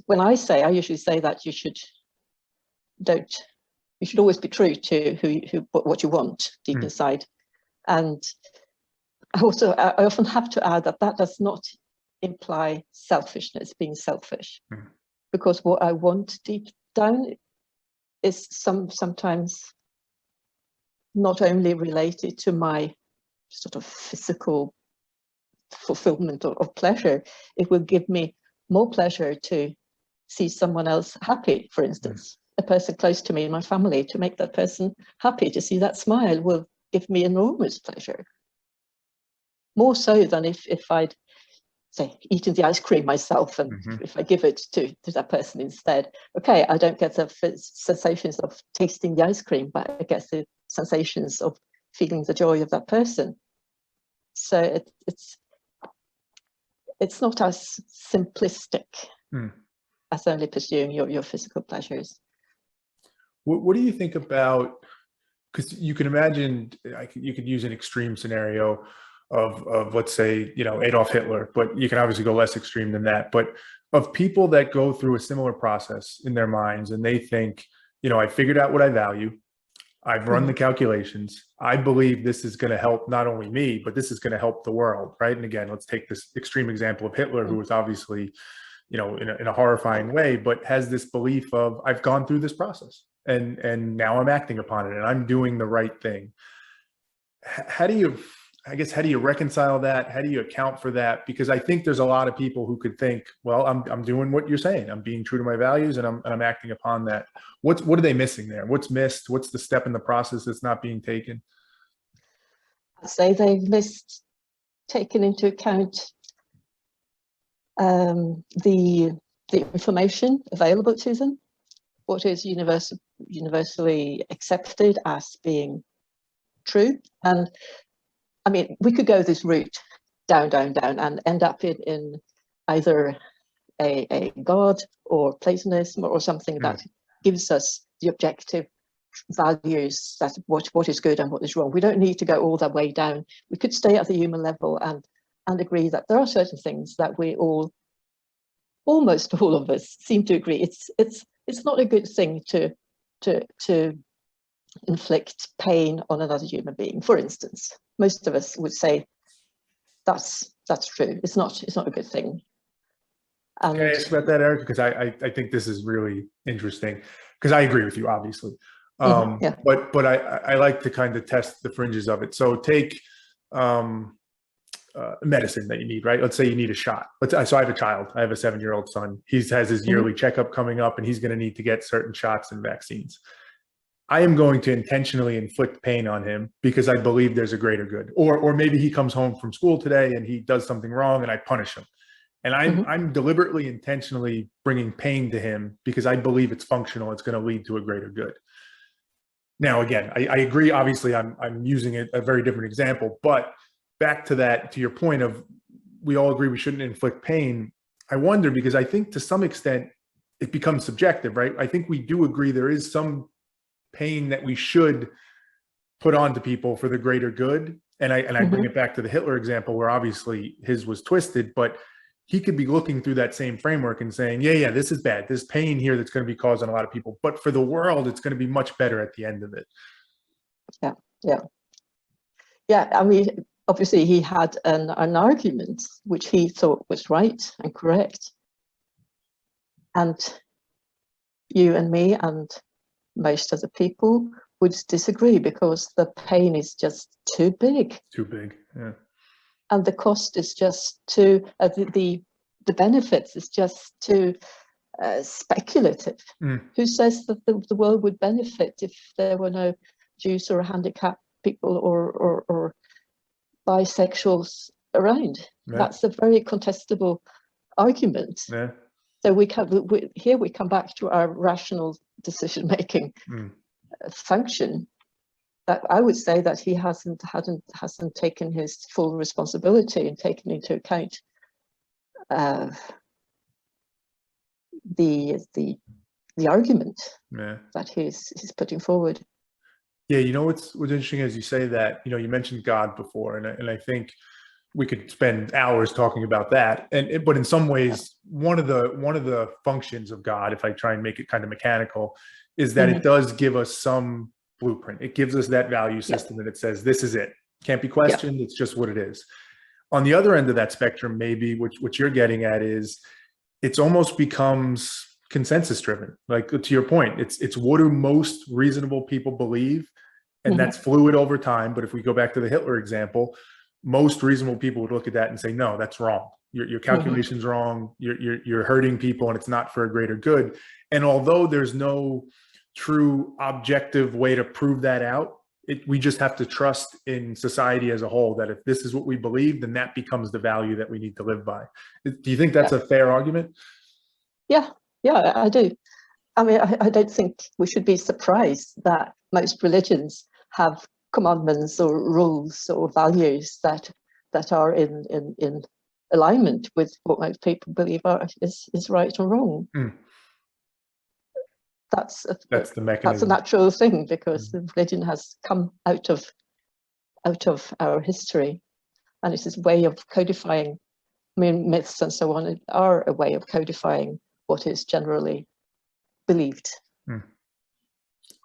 when I usually say that you should always be true to what you want deep inside. And I often have to add that does not imply selfishness, being selfish, because what I want deep down is sometimes not only related to my sort of physical fulfillment of pleasure. It will give me more pleasure to see someone else happy, for instance, a person close to me in my family, to make that person happy, to see that smile will give me enormous pleasure. More so than if I'd, say, eaten the ice cream myself, and if I give it to that person instead. Okay, I don't get the sensations of tasting the ice cream, but I get the sensations of feeling the joy of that person. So it's not as simplistic as only pursuing your physical pleasures. What do you think about, because you can imagine, you could use an extreme scenario of let's say, Adolf Hitler, but you can obviously go less extreme than that, but of people that go through a similar process in their minds and they think, I figured out what I value. I've run the calculations. I believe this is going to help not only me, but this is going to help the world, right? And again, let's take this extreme example of Hitler, who was obviously, in a horrifying way, but has this belief of, I've gone through this process and now I'm acting upon it and I'm doing the right thing. How do you reconcile that? How do you account for that? Because I think there's a lot of people who could think, well, I'm doing what you're saying. I'm being true to my values and I'm acting upon that. What are they missing there? What's missed? What's the step in the process that's not being taken? I'd say they've missed taking into account the information available to them, what is universally accepted as being true. And I mean, we could go this route down, and end up in either a God or Platonism or something that gives us the objective values, that what is good and what is wrong. We don't need to go all that way down. We could stay at the human level and agree that there are certain things that we almost all of us seem to agree. It's not a good thing to inflict pain on another human being, for instance. Most of us would say that's true. It's not a good thing. Can I ask about that, Eric? Because I think this is really interesting, because I agree with you, obviously. But I like to kind of test the fringes of it. So take medicine that you need, right? Let's say you need a shot. So I have a child. I have a 7-year-old son. He has his yearly checkup coming up, and he's going to need to get certain shots and vaccines. I am going to intentionally inflict pain on him because I believe there's a greater good. Or maybe he comes home from school today and he does something wrong and I punish him. And I'm deliberately, intentionally bringing pain to him because I believe it's functional. It's going to lead to a greater good. Now, again, I agree. Obviously, I'm using a very different example, but back to that, to your point of, we all agree we shouldn't inflict pain. I wonder, because I think to some extent it becomes subjective, right? I think we do agree there is some pain that we should put onto people for the greater good. And I bring it back to the Hitler example, where obviously his was twisted, but he could be looking through that same framework and saying, yeah, this is bad. There's pain here that's going to be causing a lot of people, but for the world, it's going to be much better at the end of it. Yeah. I mean, obviously he had an argument which he thought was right and correct. And you and me and most of the people would disagree because the pain is just too big. Yeah. And the cost is just too, the benefits is just too speculative. Who says that the world would benefit if there were no Jews or handicapped people or bisexuals around? That's a very contestable argument. So we come back to our rational decision-making function. That I would say that he hasn't taken his full responsibility and taken into account the argument that he's putting forward. Yeah, what's interesting as you say that, you mentioned God before, and I think we could spend hours talking about that. But in some ways, one of the functions of God, if I try and make it kind of mechanical, is that it does give us some blueprint. It gives us that value system and it says, this is it. Can't be questioned. It's just what it is. On the other end of that spectrum, maybe what you're getting at is it's almost becomes consensus driven. Like, to your point, it's what do most reasonable people believe? And that's fluid over time. But if we go back to the Hitler example, most reasonable people would look at that and say, no, that's wrong. Your calculation's wrong. You're hurting people and it's not for a greater good. And although there's no true objective way to prove that out, we just have to trust in society as a whole that if this is what we believe, then that becomes the value that we need to live by. Do you think that's a fair argument? Yeah, I do. I mean, I don't think we should be surprised that most religions have commandments or rules or values that are in alignment with what most people believe is right or wrong. That's the mechanism. That's a natural thing, because the religion has come out of our history, and it's this way of codifying. I mean, myths and so on are a way of codifying what is generally believed.